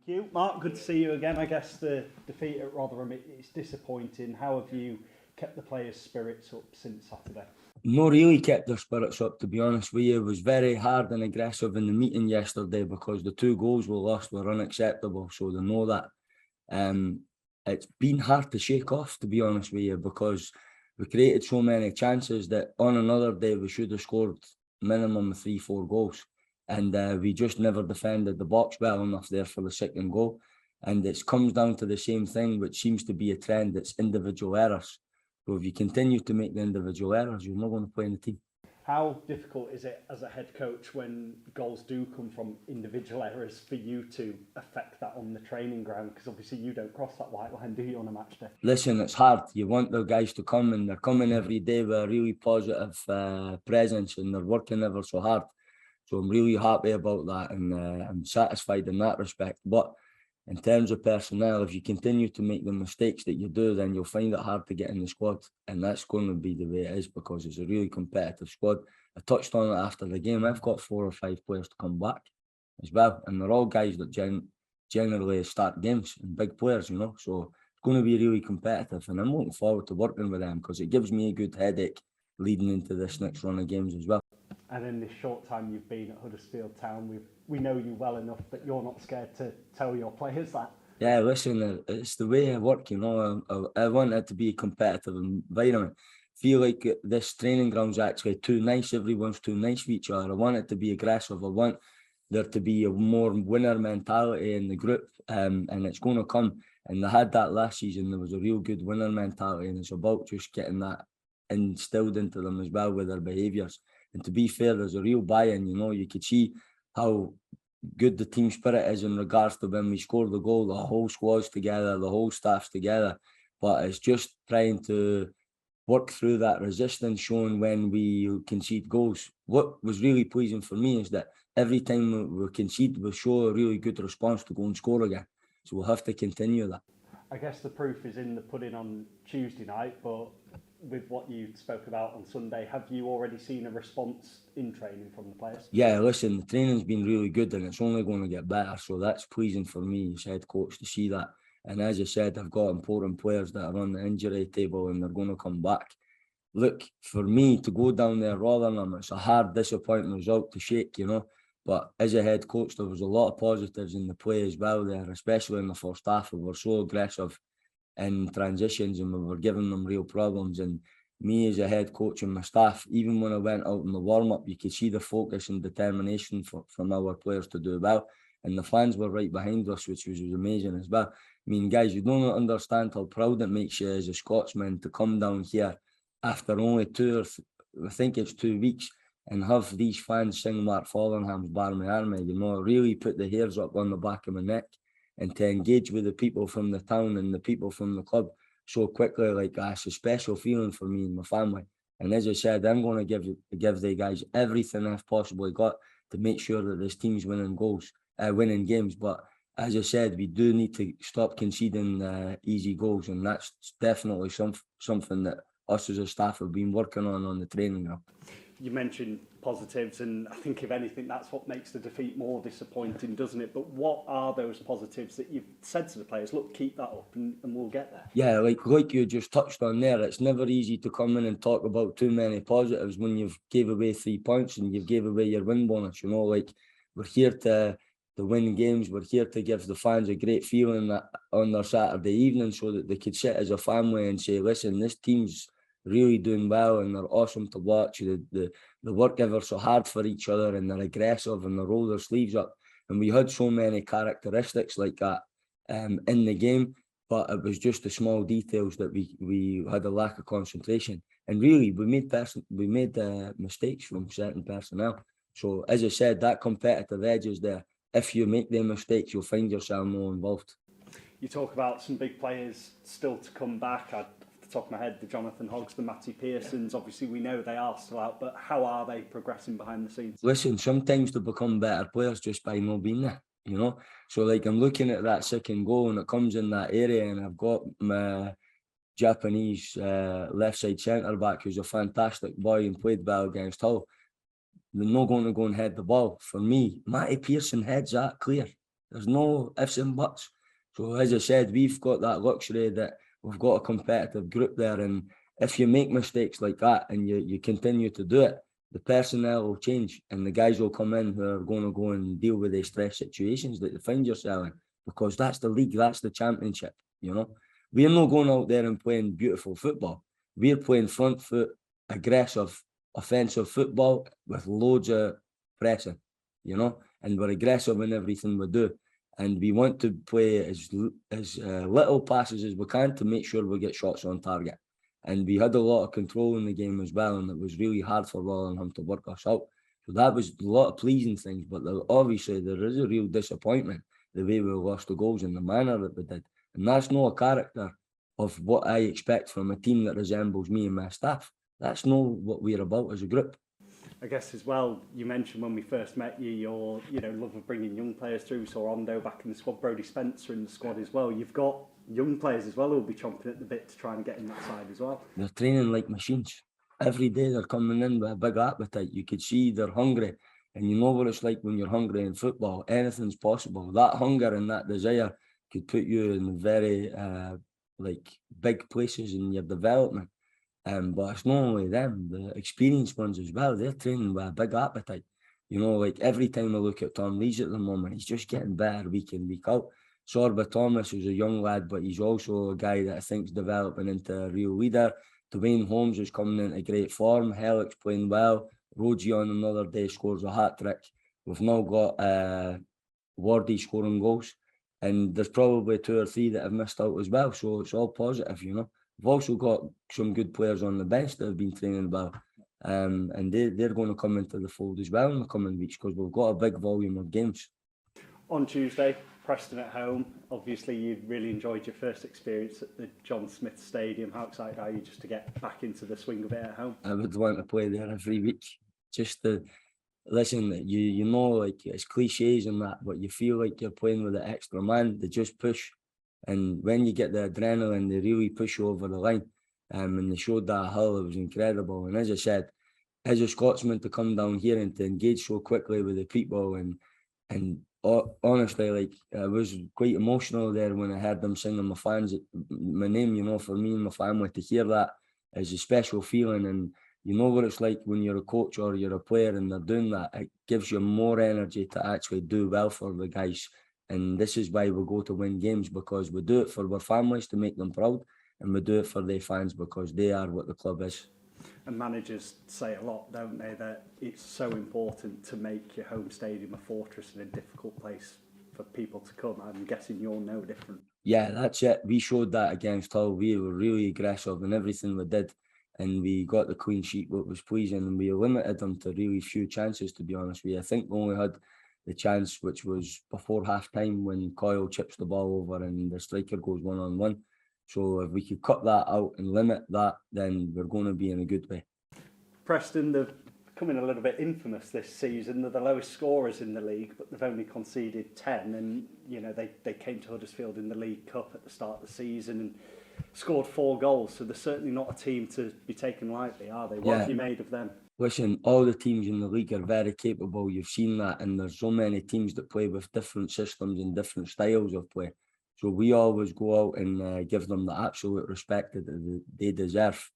you. Mark, good to see you again. I guess the defeat at Rotherham, it's disappointing. How have you kept the players' spirits up since Saturday? Not really kept their spirits up, to be honest with you. It was very hard and aggressive in the meeting yesterday because the 2 goals we lost were unacceptable, so they know that. It's been hard to shake off, to be honest with you, because we created so many chances that on another day we should have scored minimum 3-4 goals. And we just never defended the box well enough there for the second goal. And it comes down to the same thing, which seems to be a trend. It's individual errors. So if you continue to make the individual errors, you're not going to play in the team. How difficult is it as a head coach when goals do come from individual errors for you to affect that on the training ground? Because obviously you don't cross that white line, do you, on a match day? Listen, it's hard. You want the guys to come, and they're coming every day with a really positive presence, and they're working ever so hard. So I'm really happy about that, and I'm satisfied in that respect. But in terms of personnel, if you continue to make the mistakes that you do, then you'll find it hard to get in the squad. And that's going to be the way it is because it's a really competitive squad. I touched on it after the game. I've got 4 or 5 players to come back as well. And they're all guys that generally start games and big players, you know. So it's going to be really competitive. And I'm looking forward to working with them because it gives me a good headache leading into this next run of games as well. And in this short time you've been at Huddersfield Town, we know you well enough that you're not scared to tell your players that. Yeah, listen, it's the way I work, you know. I want it to be a competitive environment. Feel like this training ground's actually too nice. Everyone's too nice with each other. I want it to be aggressive. I want there to be a more winner mentality in the group, and it's going to come. And they had that last season. There was a real good winner mentality, and it's about just getting that instilled into them as well with their behaviours. And to be fair, there's a real buy-in, you know. You could see how good the team spirit is in regards to when we score the goal, the whole squad's together, the whole staff's together. But it's just trying to work through that resistance shown when we concede goals. What was really pleasing for me is that every time we concede, we show a really good response to go and score again. So we'll have to continue that. I guess the proof is in the pudding on Tuesday night, but with what you spoke about on Sunday, have you already seen a response in training from the players? Yeah, listen, the training's been really good and it's only going to get better. So that's pleasing for me as head coach to see that. And as I said, I've got important players that are on the injury table and they're going to come back. Look, for me to go down there Rotherham, it's a hard, disappointing result to shake, you know. But as a head coach, there was a lot of positives in the play as well there, especially in the first half. We were so aggressive in transitions and we were giving them real problems. And me as a head coach and my staff, even when I went out in the warm-up, you could see the focus and determination from our players to do well. And the fans were right behind us, which was amazing as well. I mean, guys, you don't understand how proud it makes you as a Scotsman to come down here after only I think it's 2 weeks, and have these fans sing Mark Fotheringham's Barmy Army, you know, really put the hairs up on the back of my neck. And to engage with the people from the town and the people from the club so quickly like that's a special feeling for me and my family. And as I said, I'm going to give the guys everything I've possibly got to make sure that this team's winning games. But as I said, we do need to stop conceding easy goals, and that's definitely something that us as a staff have been working on the training ground. You mentioned positives, and I think if anything, that's what makes the defeat more disappointing, doesn't it? But what are those positives that you've said to the players? Look, keep that up, and we'll get there. Yeah, like you just touched on there, it's never easy to come in and talk about too many positives when you've gave away 3 points and you've gave away your win bonus. You know, like we're here to win games. We're here to give the fans a great feeling that on their Saturday evening, so that they could sit as a family and say, listen, this team's really doing well and they're awesome to watch. They work ever so hard for each other and they're aggressive and they roll their sleeves up. And we had so many characteristics like that in the game, but it was just the small details that we had a lack of concentration. And really, we made mistakes from certain personnel. So as I said, that competitive edge is there. If you make them mistakes, you'll find yourself more involved. You talk about some big players still to come back. Off the top of my head, the Jonathan Hoggs, the Matty Pearsons, obviously we know they are still out, but how are they progressing behind the scenes? Listen, sometimes they become better players just by not being there, you know. So like I'm looking at that second goal and it comes in that area, and I've got my Japanese left side centre back who's a fantastic boy and played well against Hull. They're not going to go and head the ball. For me, Matty Pearson heads that clear. There's no ifs and buts. So as I said, we've got that luxury that we've got a competitive group there, and if you make mistakes like that and you continue to do it, the personnel will change and the guys will come in who are going to go and deal with the stress situations that you find yourself in, because that's the league, that's the championship, you know. We're not going out there and playing beautiful football. We're playing front foot, aggressive, offensive football with loads of pressing, you know, and we're aggressive in everything we do. And we want to play as little passes as we can to make sure we get shots on target. And we had a lot of control in the game as well, and it was really hard for Rotherham to work us out. So that was a lot of pleasing things, but obviously there is a real disappointment the way we lost the goals and the manner that we did. And that's not a character of what I expect from a team that resembles me and my staff. That's not what we're about as a group. I guess as well, you mentioned when we first met you, your love of bringing young players through. So Rondo back in the squad, Brodie Spencer in the squad as well. You've got young players as well who will be chomping at the bit to try and get in that side as well. They're training like machines. Every day they're coming in with a big appetite. You could see they're hungry. And you know what it's like when you're hungry in football. Anything's possible. That hunger and that desire could put you in very big places in your development. But it's not only them, the experienced ones as well. They're training with a big appetite. You know, like every time I look at Tom Lees at the moment, he's just getting better week in, week out. Sorba Thomas is a young lad, but he's also a guy that I think is developing into a real leader. Dwayne Holmes is coming into great form. Hellick's playing well. Rogie on another day scores a hat-trick. We've now got Wardy scoring goals. And there's probably 2 or 3 that have missed out as well. So it's all positive, you know. We've also got some good players on the bench that have been training well. And they're going to come into the fold as well in the coming weeks, because we've got a big volume of games. On Tuesday, Preston at home. Obviously, you really enjoyed your first experience at the John Smith Stadium. How excited are you just to get back into the swing of it at home? I would want to play there every week. Just to listen, you know, like it's cliches and that, but you feel like you're playing with the extra man. They just push. And when you get the adrenaline, they really push you over the line. And they showed that at Hull, it was incredible. And as I said, as a Scotsman, to come down here and to engage so quickly with the people and honestly, like, I was quite emotional there when I heard them singing my name, you know. For me and my family, to hear that is a special feeling. And you know what it's like when you're a coach or you're a player and they're doing that. It gives you more energy to actually do well for the guys. And this is why we go to win games, because we do it for our families to make them proud, and we do it for their fans because they are what the club is. And managers say a lot, don't they, that it's so important to make your home stadium a fortress and a difficult place for people to come. I'm guessing you're no different. Yeah, that's it. We showed that against Hull. We were really aggressive in everything we did, and we got the clean sheet, what was pleasing, and we limited them to really few chances, to be honest with you. I think we only had the chance, which was before half-time when Coyle chips the ball over and the striker goes one-on-one. So if we could cut that out and limit that, then we're going to be in a good way. Preston, they're becoming a little bit infamous this season. They're the lowest scorers in the league, but they've only conceded 10. And, you know, they came to Huddersfield in the League Cup at the start of the season and scored 4 goals. So they're certainly not a team to be taken lightly, are they? What have you made of them? Listen, all the teams in the league are very capable. You've seen that, and there's so many teams that play with different systems and different styles of play. So we always go out and give them the absolute respect that they deserve.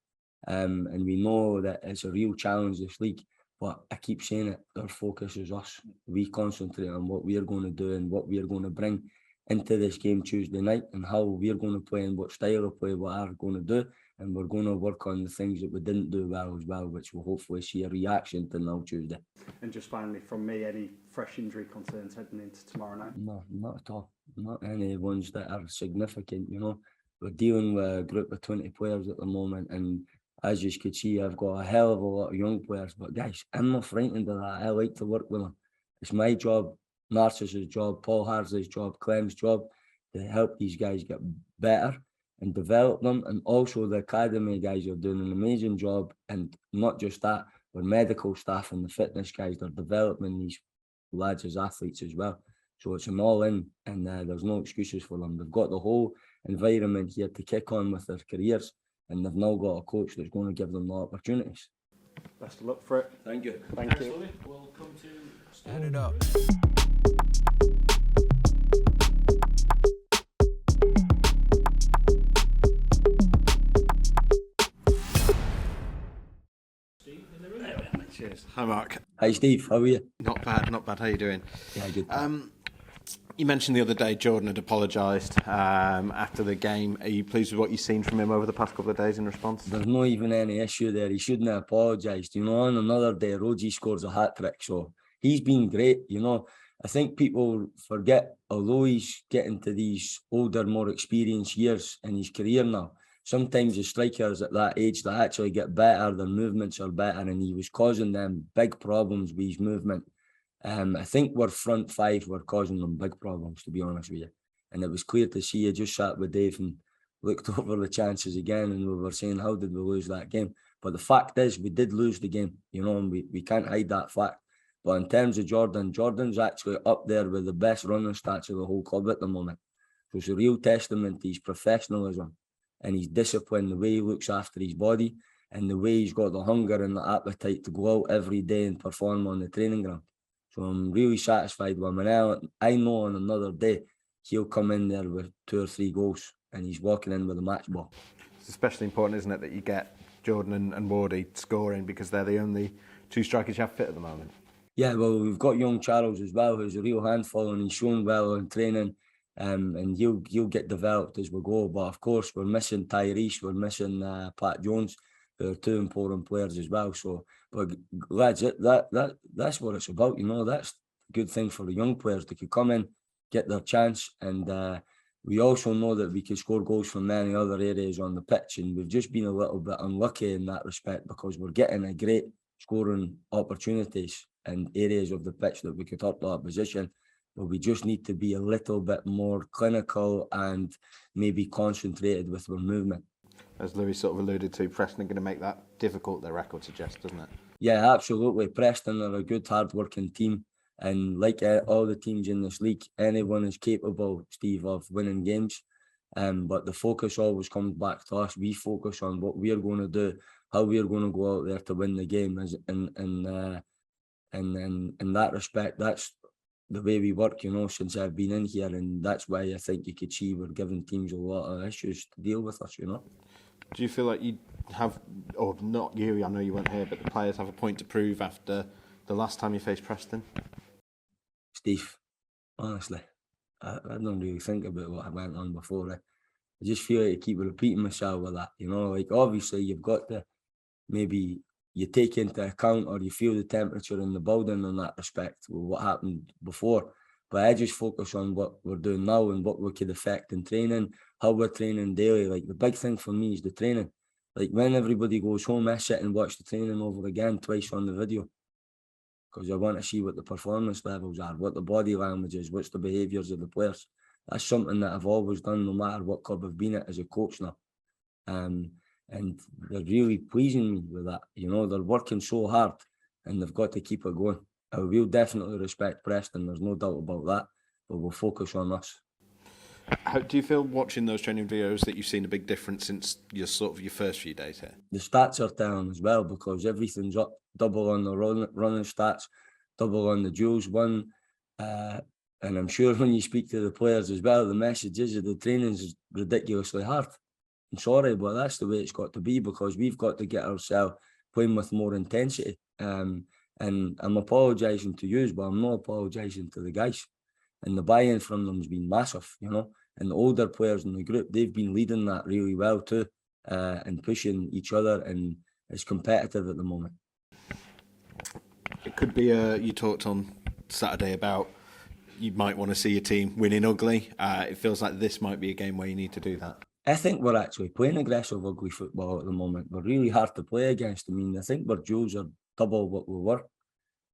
And we know that it's a real challenge, this league. But I keep saying it, our focus is us. We concentrate on what we're going to do and what we're going to bring into this game Tuesday night, and how we're going to play and what style of play we are going to do. And we're going to work on the things that we didn't do well as well, which we'll hopefully see a reaction to now Tuesday. And just finally from me, any fresh injury concerns heading into tomorrow night? No, not at all. Not any ones that are significant, you know. We're dealing with a group of 20 players at the moment, and as you could see, I've got a hell of a lot of young players. But guys, I'm not frightened of that. I like to work with them. It's my job, Narcissus' job, Paul Harsley's job, Clem's job, to help these guys get better and develop them. And also the academy guys are doing an amazing job. And not just that, our medical staff and the fitness guys, they're developing these lads as athletes as well. So it's an all-in, and there's no excuses for them. They've got the whole environment here to kick on with their careers, and they've now got a coach that's going to give them the opportunities. Best of luck for it. Thank you. Thank you. We'll come to stand it up. Hi, Mark. Hi Steve, how are you? Not bad, not bad. How are you doing? Yeah, good. You mentioned the other day Jordan had apologised after the game. Are you pleased with what you've seen from him over the past couple of days in response? There's not even any issue there. He shouldn't have apologised. On another day, Rogie scores a hat-trick. So he's been great. I think people forget, although he's getting to these older, more experienced years in his career now, sometimes the strikers at that age, they actually get better, their movements are better, and he was causing them big problems with his movement. I think our front five were causing them big problems, to be honest with you. And it was clear to see. I just sat with Dave and looked over the chances again, and we were saying, how did we lose that game? But the fact is, we did lose the game, and we can't hide that fact. But in terms of Jordan's actually up there with the best running stats of the whole club at the moment. So it's a real testament to his professionalism and his discipline, the way he looks after his body, and the way he's got the hunger and the appetite to go out every day and perform on the training ground. So I'm really satisfied with him. And I know on another day, he'll come in there with 2 or 3 goals and he's walking in with a match ball. It's especially important, isn't it, that you get Jordan and Wardy scoring, because they're the only 2 strikers you have fit at the moment. Yeah, well, we've got young Charles as well, who's a real handful, and he's shown well in training, and he'll get developed as we go. But of course, we're missing Tyrese, we're missing Pat Jones, who are 2 important players as well. So, but lads, that's what it's about. That's a good thing for the young players. They could come in, get their chance, and we also know that we can score goals from many other areas on the pitch, and we've just been a little bit unlucky in that respect, because we're getting a great scoring opportunities in areas of the pitch that we could hurt the opposition, but we just need to be a little bit more clinical and maybe concentrated with our movement. As Louis sort of alluded to, Preston are going to make that difficult, their record suggests, doesn't it? Yeah, absolutely. Preston are a good, hard-working team, and like all the teams in this league, anyone is capable, Steve, of winning games. But the focus always comes back to us. We focus on what we are going to do, how we are going to go out there to win the game. And in that respect, that's the way we work, since I've been in here, and that's why I think you could see we're giving teams a lot of issues to deal with us, Do you feel like you have, or not you, I know you weren't here, but the players have a point to prove after the last time you faced Preston? Steve, honestly, I don't really think about what I went on before. I just feel like I keep repeating myself with that, like obviously you've got to, maybe you take into account, or you feel the temperature in the building in that respect with what happened before. But I just focus on what we're doing now and what we could affect in training, how we're training daily. Like the big thing for me is the training. Like when everybody goes home, I sit and watch the training over again twice on the video, because I want to see what the performance levels are, what the body language is, what's the behaviours of the players. That's something that I've always done, no matter what club I've been at as a coach now. And they're really pleasing me with that. They're working so hard and they've got to keep it going. I will definitely respect Preston, there's no doubt about that, but we'll focus on us. How do you feel watching those training videos that you've seen a big difference since your first few days here? The stats are telling as well, because everything's up, double on the running stats, double on the duels won. And I'm sure when you speak to the players as well, the message is that the training is ridiculously hard. I'm sorry, but that's the way it's got to be, because we've got to get ourselves playing with more intensity. And I'm apologising to you, but I'm not apologising to the guys. And the buy-in from them has been massive, And the older players in the group, they've been leading that really well too, and pushing each other, and it's competitive at the moment. It could be you talked on Saturday about you might want to see your team winning ugly. It feels like this might be a game where you need to do that. I think we're actually playing aggressive, ugly football at the moment. We're really hard to play against. I think our duels are double what we were.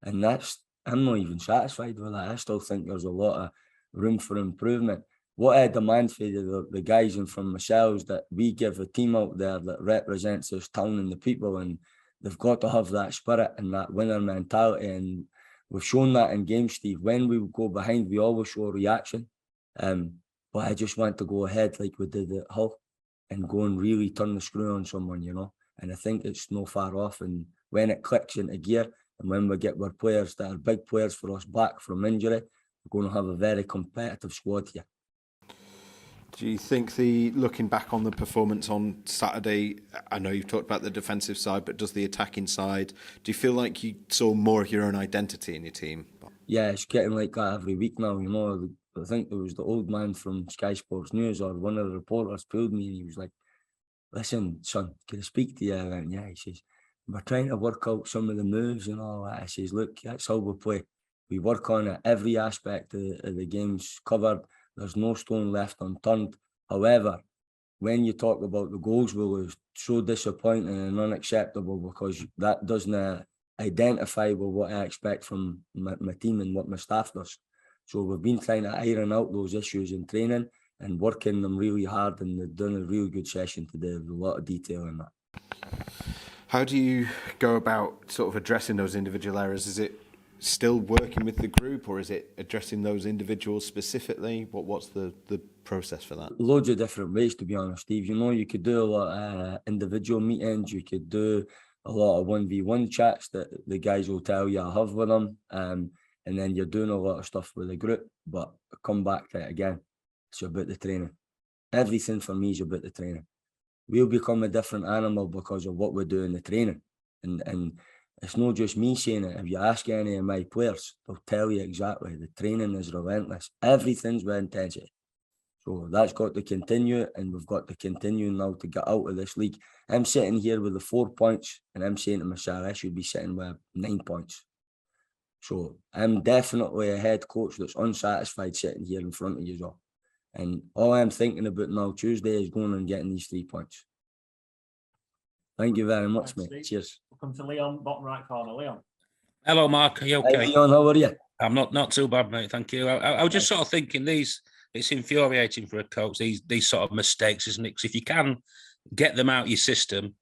And I'm not even satisfied with that. I still think there's a lot of room for improvement. What I demand for the guys and from myself is that we give a team out there that represents this town and the people, and they've got to have that spirit and that winner mentality. And we've shown that in games, Steve. When we go behind, we always show a reaction. But I just want to go ahead like we did at Hull and go and really turn the screw on someone, And I think it's no far off. And when it clicks into gear, and when we get our players that are big players for us back from injury, we're going to have a very competitive squad here. Do you think looking back on the performance on Saturday, I know you've talked about the defensive side, but does the attacking side, do you feel like you saw more of your own identity in your team? Yeah, it's getting like that every week now, I think there was the old man from Sky Sports News, or one of the reporters pulled me and he was like, "Listen, son, can I speak to you?" I went, "Yeah." He says, "We're trying to work out some of the moves and all that." I says, "Look, that's how we play. We work on it. Every aspect of the game's covered. There's no stone left unturned. However, when you talk about the goals we lose, so disappointing and unacceptable, because that doesn't identify with what I expect from my team and what my staff does. So we've been trying to iron out those issues in training and working them really hard, and they've done a really good session today with a lot of detail in that." How do you go about sort of addressing those individual errors? Is it still working with the group, or is it addressing those individuals specifically? What's the process for that? Loads of different ways, to be honest, Steve. You could do a lot of individual meetings. You could do a lot of 1v1 chats that the guys will tell you I have with them. And then you're doing a lot of stuff with the group. But I come back to it again. It's about the training. Everything for me is about the training. We'll become a different animal because of what we do in the training. And it's not just me saying it. If you ask any of my players, they'll tell you exactly. The training is relentless. Everything's with intensity. So that's got to continue, and we've got to continue now to get out of this league. I'm sitting here with the 4 points, and I'm saying to myself, I should be sitting with 9 points. So I'm definitely a head coach that's unsatisfied sitting here in front of you all. And all I'm thinking about now Tuesday is going and getting these 3 points. Thank you very much, Thanks, mate. Steve. Cheers. We'll come to Leon, bottom right corner. Leon. Hello, Mark. Are you okay? Hey, Leon, how are you? I'm not too bad, mate. Thank you. I was just sort of thinking it's infuriating for a coach, these sort of mistakes, isn't it? Because if you can get them out of your system,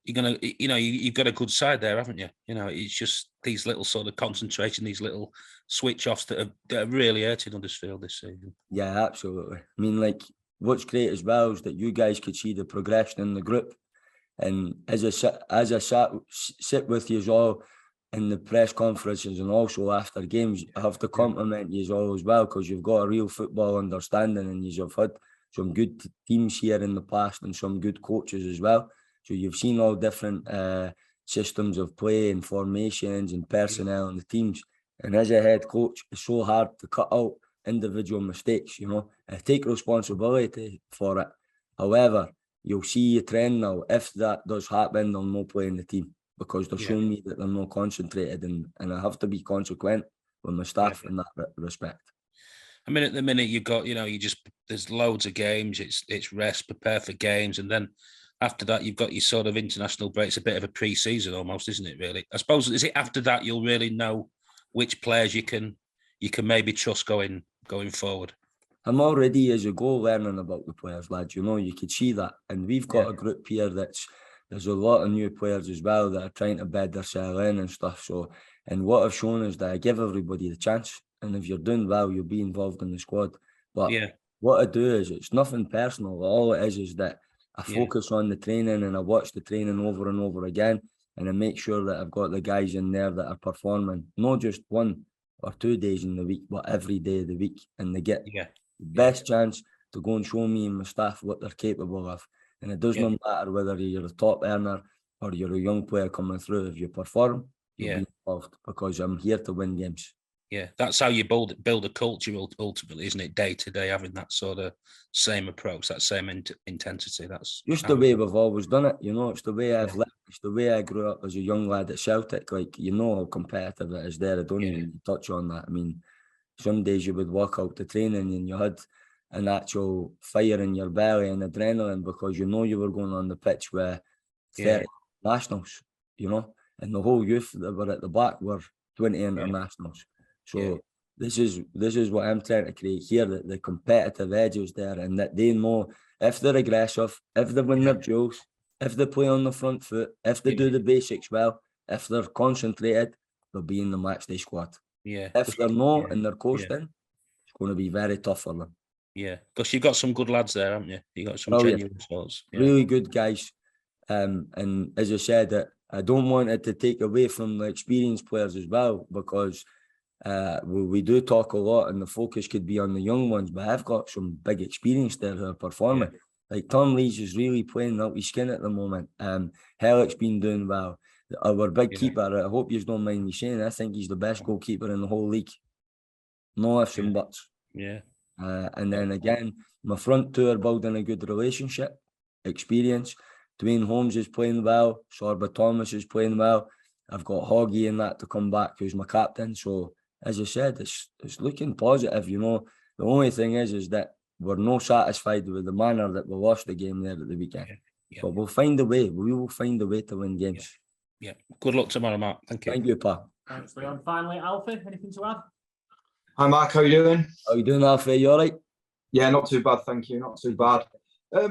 you're gonna, you've got a good side there, haven't you? It's just these little sort of concentration, these little switch offs that are really hurting Huddersfield this season. Yeah, absolutely. I mean, like, what's great as well is that you guys could see the progression in the group. And as I sit with you all in the press conferences and also after games, I have to compliment you all as well, because you've got a real football understanding, and you've had some good teams here in the past and some good coaches as well. So you've seen all different systems of play and formations and personnel in the teams. And as a head coach, it's so hard to cut out individual mistakes, and take responsibility for it. However, you'll see a trend now. If that does happen, they'll not play in the team, because they're showing me that they're not concentrated, and I have to be consequent with my staff in that respect. I mean, at the minute you've got, there's loads of games. It's rest, prepare for games, and then after that you've got your sort of international break. It's a bit of a pre-season almost, isn't it? Really, I suppose. Is it after that you'll really know which players you can maybe trust going forward? I'm already, as you go, learning about the players, lads. You could see that. And we've got a group here there's a lot of new players as well that are trying to bed themselves in and stuff. So, and what I've shown is that I give everybody the chance. And if you're doing well, you'll be involved in the squad. But what I do is, it's nothing personal. All it is that I focus on the training, and I watch the training over and over again. And I make sure that I've got the guys in there that are performing, not just 1 or 2 days in the week, but every day of the week. And they get the best chance to go and show me and my staff what they're capable of. And it does not matter whether you're a top earner or you're a young player coming through. If you perform, you'll be involved, because I'm here to win games. Yeah, that's how you build a culture ultimately, isn't it? Day to day, having that sort of same approach, that same intensity. That's just the way we've always done it. It's the way I've lived. It's the way I grew up as a young lad at Celtic. Like, how competitive it is there. I don't even touch on that. I mean, some days you would walk out to training and you had an actual fire in your belly and adrenaline, because you were going on the pitch with 30 nationals, and the whole youth that were at the back were 20 internationals. So this is what I'm trying to create here, that the competitive edge is there, and that they know if they're aggressive, if they win their duels, if they play on the front foot, if they do the basics well, if they're concentrated, they'll be in the matchday squad. Yeah. If they're not and they're coasting, it's going to be very tough for them. Yeah, because you've got some good lads there, haven't you? You've got some genuine sorts. Really good guys. And as I said, I don't want it to take away from the experienced players as well, because We do talk a lot, and the focus could be on the young ones, but I've got some big experience there who are performing. Like Tom Lees is really playing out his skin at the moment. Hellick's been doing well. Our big keeper, I hope you don't mind me saying, I think he's the best goalkeeper in the whole league. No ifs and buts. Yeah. And then again, my front two are building a good relationship, experience. Dwayne Holmes is playing well. Sorba Thomas is playing well. I've got Hoggy and that to come back, who's my captain. So, as I said, it's looking positive, you know. The only thing is that we're not satisfied with the manner that we lost the game there at the weekend. But we'll find a way. We will find a way to win games. Yeah. Good luck tomorrow, Mark. Thank you. Thank you, Pa. Thanks, Leon. Finally, Alfie, anything to add? Hi, Mark. How you doing? How you doing, Alfie? You all right? Yeah, not too bad, thank you. Not too bad.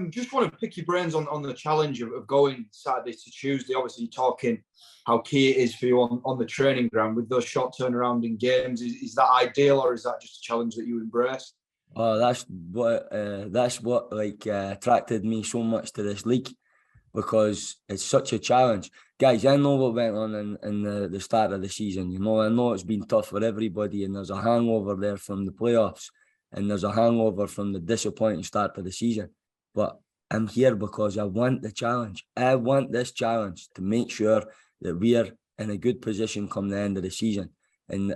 Just want to pick your brains on the challenge of going Saturday to Tuesday. Obviously, you're talking how key it is for you on the training ground with those short turnaround in games. Is that ideal, or is that just a challenge that you embrace? Oh, that's what attracted me so much to this league, because it's such a challenge. Guys, I know what went on in the start of the season. You know, I know it's been tough for everybody, and there's a hangover there from the playoffs, and there's a hangover from the disappointing start to the season. But I'm here because I want the challenge. I want this challenge to make sure that we are in a good position come the end of the season. And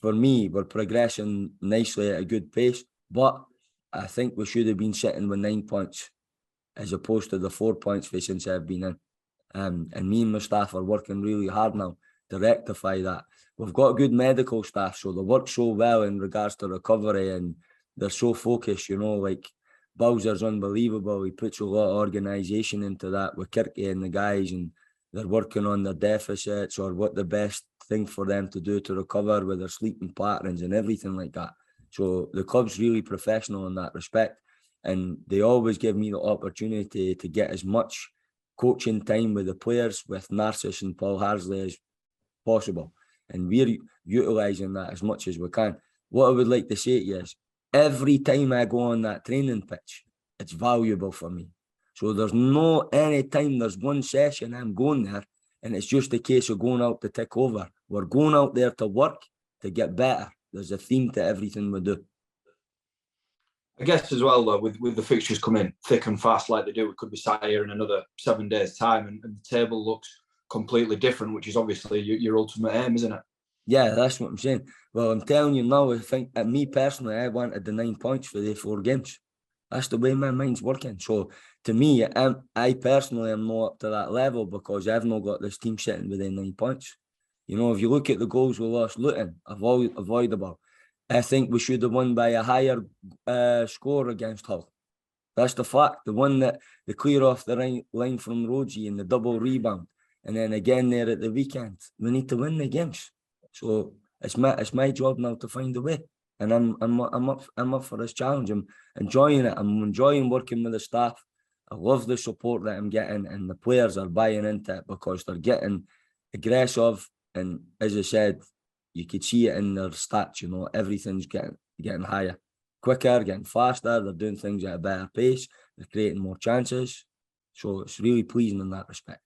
for me, we're progressing nicely at a good pace, but I think we should have been sitting with 9 points as opposed to the 4 points since I've been in. And me and my staff are working really hard now to rectify that. We've got good medical staff, so they work so well in regards to recovery, and they're so focused, you know, like Bowser's unbelievable. He puts a lot of organisation into that with Kirky and the guys, and they're working on their deficits or what the best thing for them to do to recover with their sleeping patterns and everything like that. So the club's really professional in that respect, and they always give me the opportunity to get as much coaching time with the players, with Narcissus and Paul Harsley, as possible. And we're utilising that as much as we can. What I would like to say to you is, every time I go on that training pitch, it's valuable for me. So there's no any time there's one session I'm going there and it's just a case of going out to tick over. We're going out there to work, to get better. There's a theme to everything we do. I guess as well, though, with the fixtures coming thick and fast like they do, we could be sat here in another 7 days' time and the table looks completely different, which is obviously your ultimate aim, isn't it? Yeah, that's what I'm saying. Well, I'm telling you now, I think, me personally, I wanted the 9 points for the 4 games. That's the way my mind's working. So, to me, I personally am not up to that level because I've not got this team sitting within 9 points. You know, if you look at the goals we lost, Luton, avoidable. I think we should have won by a higher score against Hull. That's the fact. The one that they clear off the line from Rogie and the double rebound, and then again there at the weekend. We need to win the games. So it's my job now to find a way, and I'm up for this challenge. I'm enjoying it. I'm enjoying working with the staff. I love the support that I'm getting, and the players are buying into it because they're getting aggressive. And as I said, you could see it in their stats. You know, everything's getting higher, quicker, getting faster. They're doing things at a better pace. They're creating more chances. So it's really pleasing in that respect.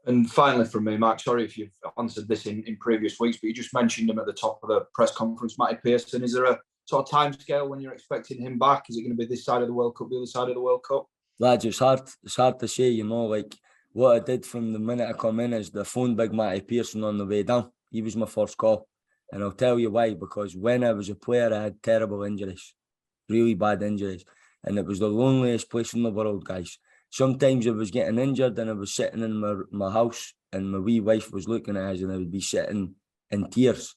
And finally from me, Mark, sorry if you've answered this in previous weeks, but you just mentioned him at the top of the press conference, Matty Pearson. Is there a sort of timescale when you're expecting him back? Is it going to be this side of the World Cup, the other side of the World Cup? Lads, it's hard to say, you know, like what I did from the minute I come in is the phone big Matty Pearson on the way down. He was my first call. And I'll tell you why, because when I was a player, I had terrible injuries, really bad injuries. And it was the loneliest place in the world, guys. Sometimes I was getting injured and I was sitting in my house and my wee wife was looking at us and I would be sitting in tears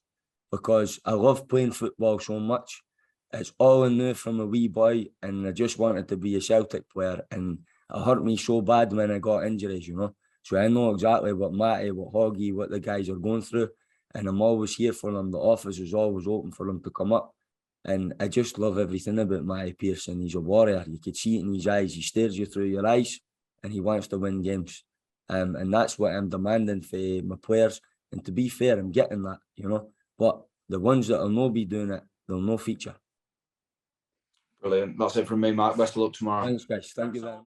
because I love playing football so much. It's all I knew from a wee boy and I just wanted to be a Celtic player, and it hurt me so bad when I got injuries, you know. So I know exactly what Matty, what Hoggy, what the guys are going through, and I'm always here for them. The office is always open for them to come up. And I just love everything about Matty Pearson. He's a warrior. You could see it in his eyes. He stares you through your eyes and he wants to win games. And that's what I'm demanding for my players. And to be fair, I'm getting that, you know. But the ones that will not be doing it, they'll no feature. Brilliant. That's it from me, Mark. Best of luck tomorrow. Thanks, guys. Thank you very much.